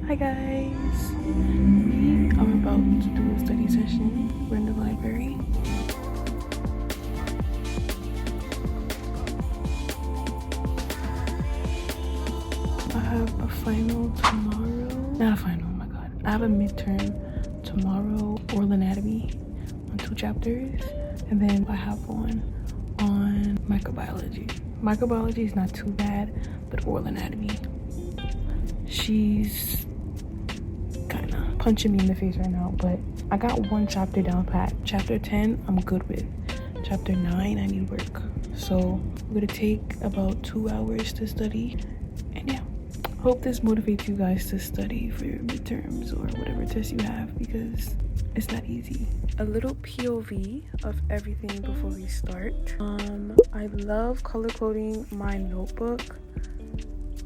Hi guys, we are about to do a study session. We're in the library. I have a final tomorrow. Not a final, oh my god. I have a midterm tomorrow, oral anatomy on 2 chapters. And then I have one on microbiology. Microbiology is not too bad, but oral anatomy, she's kind of punching me in the face right now, but I got 1 chapter down pat. Chapter 10 I'm good with. Chapter 9 I need work. So I'm gonna take about 2 hours to study, and yeah, hope this motivates you guys to study for your midterms or whatever test you have, because it's not easy. A little POV of everything before we start. I love color coding my notebook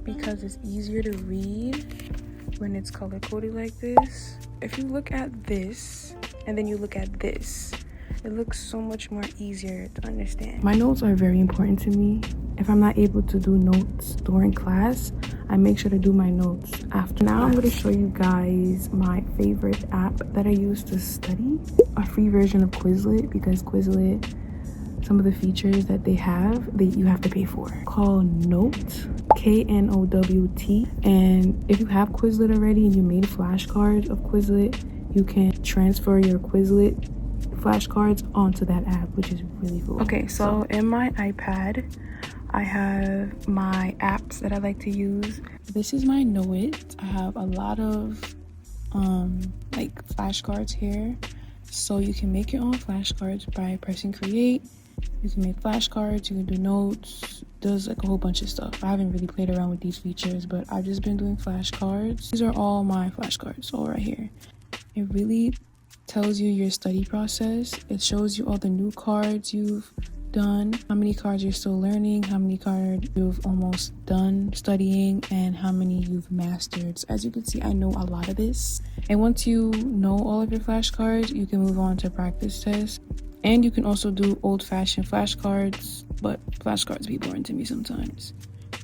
because it's easier to read when it's color coded like this. If you look at this and then you look at this, it looks so much more easier to understand. My notes are very important to me. If I'm not able to do notes during class, I make sure to do my notes after. Now I'm going to show you guys my favorite app that I use to study. A free version of Quizlet, because Quizlet, some of the features that they have, you have to pay for. Called Note, KNOWT. And if you have Quizlet already and you made flashcards of Quizlet, you can transfer your Quizlet flashcards onto that app, which is really cool. Okay, so in my iPad, I have my apps that I like to use. This is my Know It. I have a lot of like flashcards here. So you can make your own flashcards by pressing create. You can make flashcards, you can do notes, does like a whole bunch of stuff. I haven't really played around with these features, but I've just been doing flashcards. These are all my flashcards, all right here. It really tells you your study process. It shows you all the new cards you've done, how many cards you're still learning, how many cards you've almost done studying, and how many you've mastered. So as you can see, I know a lot of this. And once you know all of your flashcards, you can move on to practice tests. And you can also do old-fashioned flashcards, but flashcards be boring to me sometimes.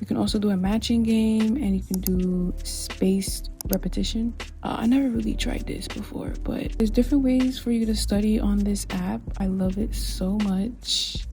You can also do a matching game, and you can do spaced repetition. I never really tried this before, but there's different ways for you to study on this app. I love it so much.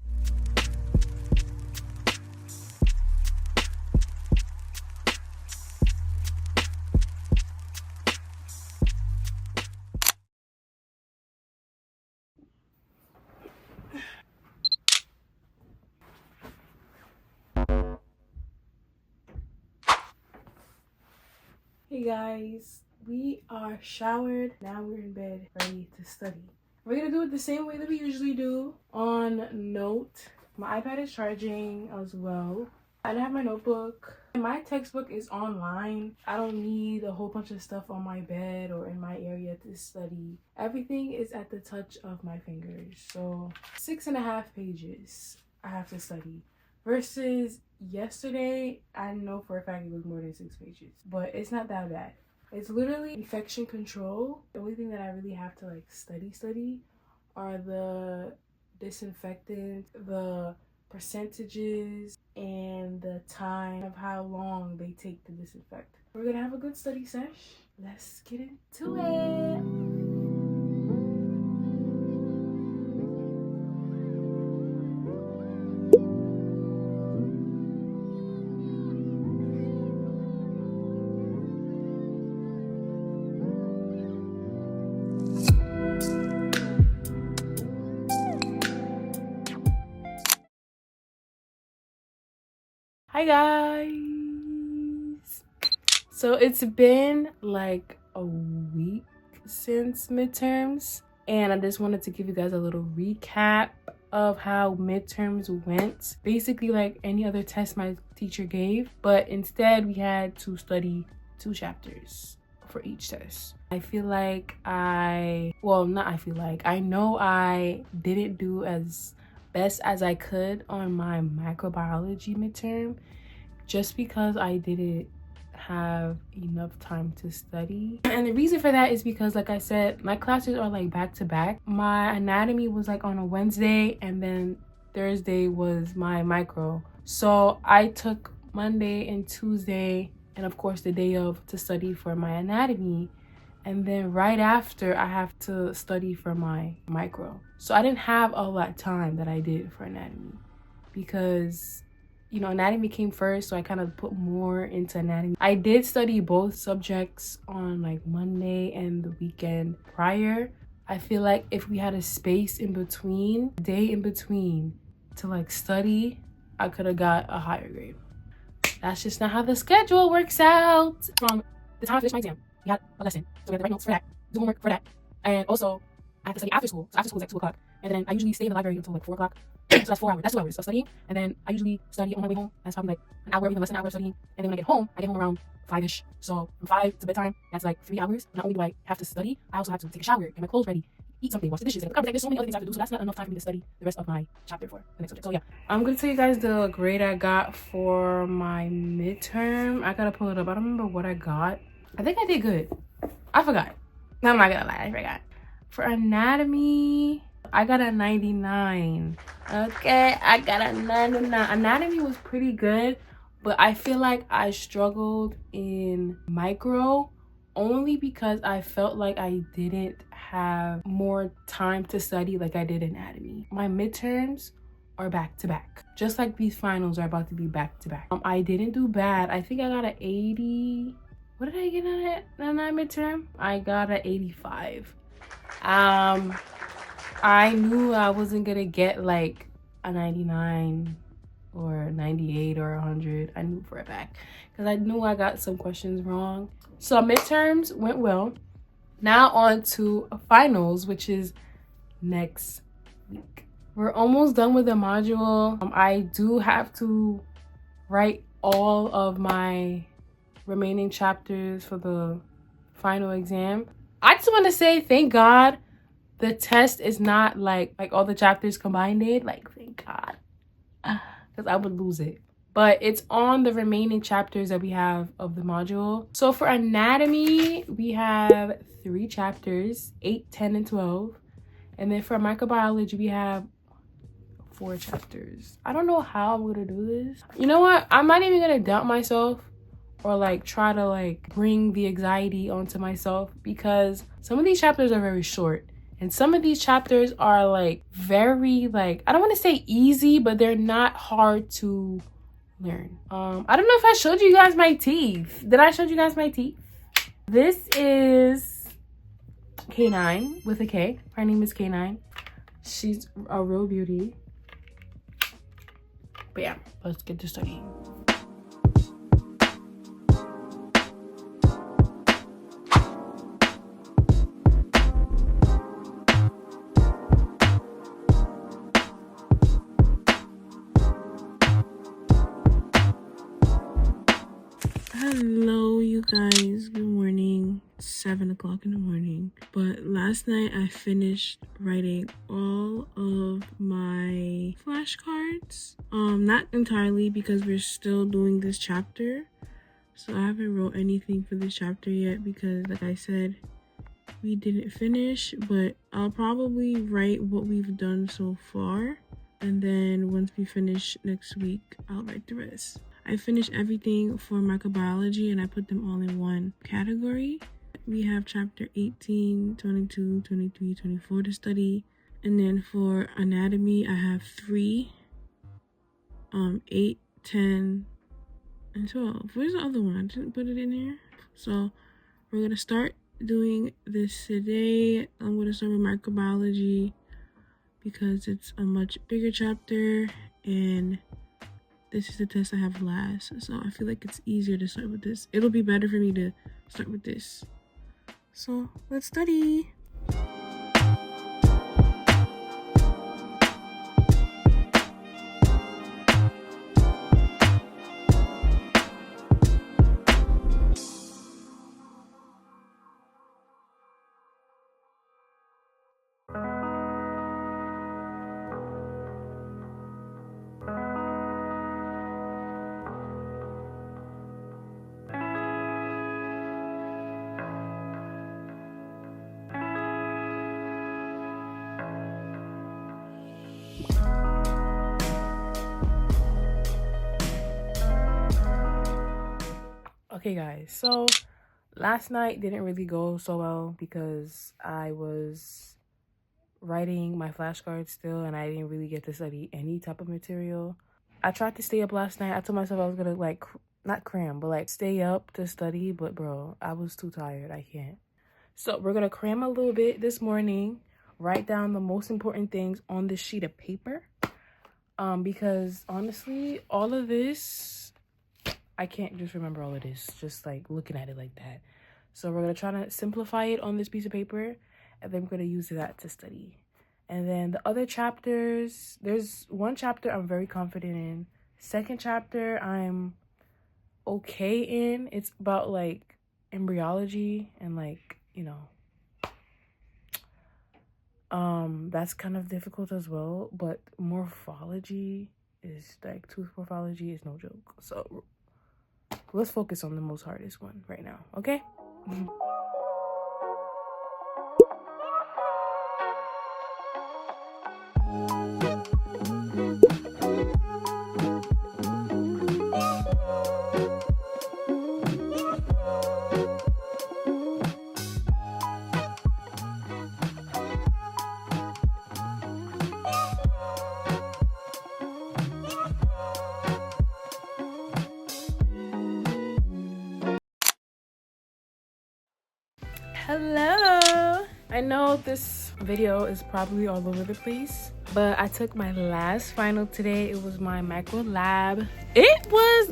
Hey guys, we are showered. Now we're in bed, ready to study. We're gonna do it the same way that we usually do on Note. My iPad is charging as well. I don't have my notebook. My textbook is online. I don't need a whole bunch of stuff on my bed or in my area to study. Everything is at the touch of my fingers. So 6.5 pages I have to study. Versus yesterday, I know for a fact it was more than 6 pages, but it's not that bad. It's literally infection control. The only thing that I really have to like study are the disinfectant, the percentages, and the time of how long they take to disinfect. We're gonna have a good study sesh. Let's get into it. Hi guys, so it's been like a week since midterms, and I just wanted to give you guys a little recap of how midterms went. Basically like any other test my teacher gave, but instead we had to study 2 chapters for each test. I feel like I know I didn't do as best as I could on my microbiology midterm, just because I didn't have enough time to study. And the reason for that is because, like I said, my classes are like back to back. My anatomy was like on a Wednesday, and then Thursday was my micro. So I took Monday and Tuesday and of course the day of to study for my anatomy. And then right after, I have to study for my micro. So I didn't have all that time that I did for anatomy because, you know, anatomy came first. So I kind of put more into anatomy. I did study both subjects on like Monday and the weekend prior. I feel like if we had a space in between, a day in between to like study, I could have got a higher grade. That's just not how the schedule works out. From the time I finished my exam, we had a lesson, so we had to write notes for that, do homework for that, and also I have to study after school. So after school is like 2 o'clock, and then I usually stay in the library until like 4 o'clock. So that's 4 hours. That's 2 hours of studying, and then I usually study on my way home. That's probably like an hour, even less than an hour of studying. And then when I get home around 5-ish. So from 5 to bedtime, that's like 3 hours. Not only do I have to study, I also have to take a shower, get my clothes ready, eat something, wash the dishes. Like, there's so many other things I have to do, so that's not enough time for me to study the rest of my chapter for the next subject. So yeah, I'm gonna tell you guys the grade I got for my midterm. I gotta pull it up. I don't remember what I got. I think I did good. I forgot. I'm not gonna lie, I forgot. For anatomy, I got a 99. Okay, I got a 99. Anatomy was pretty good, but I feel like I struggled in micro only because I felt like I didn't have more time to study like I did anatomy. My midterms are back to back, just like these finals are about to be back to back. I didn't do bad. I think I got an 80. What did I get on it on that midterm? I got an 85. I knew I wasn't gonna get like a 99 or 98 or 100. I knew for a fact because I knew I got some questions wrong. So midterms went well. Now on to finals, which is next week. We're almost done with the module. I do have to write all of my remaining chapters for the final exam. I just want to say thank God the test is not like all the chapters combined did. Like, thank God, because I would lose it. But it's on the remaining chapters that we have of the module. So for anatomy, we have 3 chapters, 8, 10, and 12. And then for microbiology, we have 4 chapters. I don't know how I'm gonna do this. You know what? I'm not even gonna doubt myself or like try to like bring the anxiety onto myself because some of these chapters are very short. And some of these chapters are like very like, I don't want to say easy, but they're not hard to learn. I don't know if I showed you guys my teeth. Did I show you guys my teeth? This is K9 with a K. Her name is K9. She's a real beauty. But yeah, let's get to studying. Hello you guys, good morning. It's 7 o'clock in the morning, but last night I finished writing all of my flashcards. Not entirely because we're still doing this chapter, so I haven't wrote anything for this chapter yet because like I said, we didn't finish, but I'll probably write what we've done so far, and then once we finish next week I'll write the rest. I finished everything for microbiology and I put them all in one category. We have chapter 18, 22, 23, 24 to study. And then for anatomy, I have 3, 8, 10, and 12. Where's the other one? I didn't put it in here. So we're gonna start doing this today. I'm gonna start with microbiology because it's a much bigger chapter and this is the test I have last, so I feel like it's easier to start with this. It'll be better for me to start with this. So let's study. Okay guys, so last night didn't really go so well because I was writing my flashcards still and I didn't really get to study any type of material. I tried to stay up last night. I told myself I was gonna like not cram but like stay up to study, but bro, I was too tired. I can't. So we're gonna cram a little bit this morning, write down the most important things on this sheet of paper, because honestly all of this I can't just remember all of this just like looking at it like that. So we're gonna try to simplify it on this piece of paper, and then we're gonna use that to study. And then the other chapters, there's one chapter I'm very confident in. Second chapter I'm okay in. It's about like embryology and like, you know, that's kind of difficult as well. But morphology is like tooth morphology is no joke. So let's focus on the most hardest one right now, okay? Hello. I know this video is probably all over the place, but I took my last final today. It was my macro lab. It was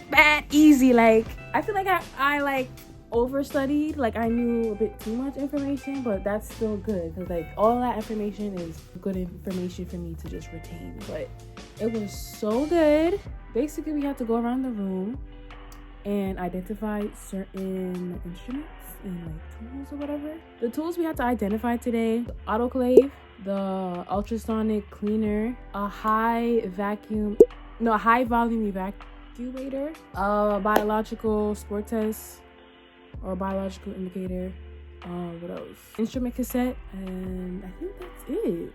bad easy. Like I feel like I like overstudied. Like I knew a bit too much information, but that's still good because like all that information is good information for me to just retain. But it was so good. Basically we had to go around the room and identify certain instruments and like tools or whatever. The tools we had to identify today: the autoclave, the ultrasonic cleaner, a high volume evacuator, a biological sport test or biological indicator, what else? Instrument cassette, and I think that's it.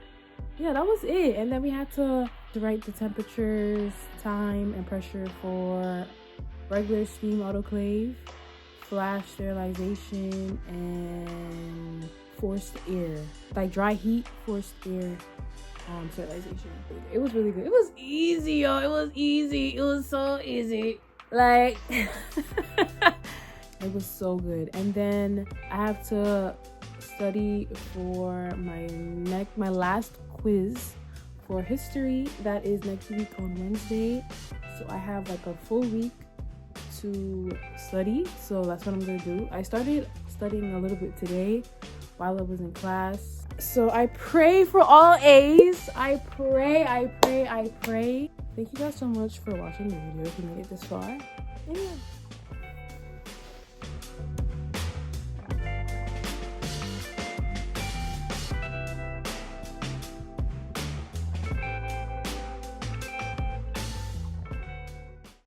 Yeah, that was it. And then we had to write the temperatures, time, and pressure for regular steam autoclave, flash sterilization, and forced air, like dry heat forced air sterilization. It was really good. It was easy, yo. It was easy. It was so easy. Like it was so good. And then I have to study for my last quiz for history. That is next week on Wednesday. So I have like a full week to study, so that's what I'm gonna do. I started studying a little bit today while I was in class, so I pray for all A's. I pray. Thank you guys so much for watching the video if you made it this far. And yeah.